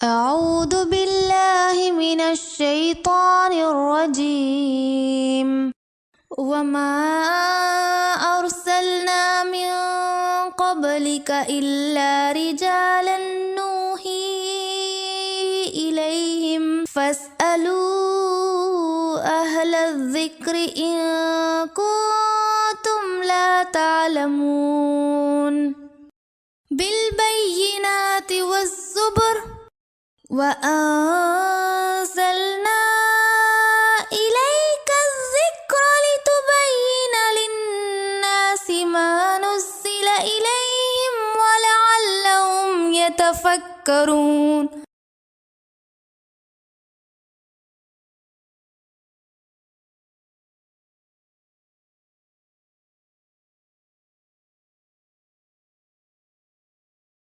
أعوذ بالله من الشيطان الرجيم. وما أرسلنا من قبلك إلا رجالا نوحي إليهم فاسألوا أهل الذكر إن كنتم لا تعلمون. بالبينات والزبر وأنزلنا إليك الذكر لتبين للناس ما نزل إليهم ولعلهم يتفكرون.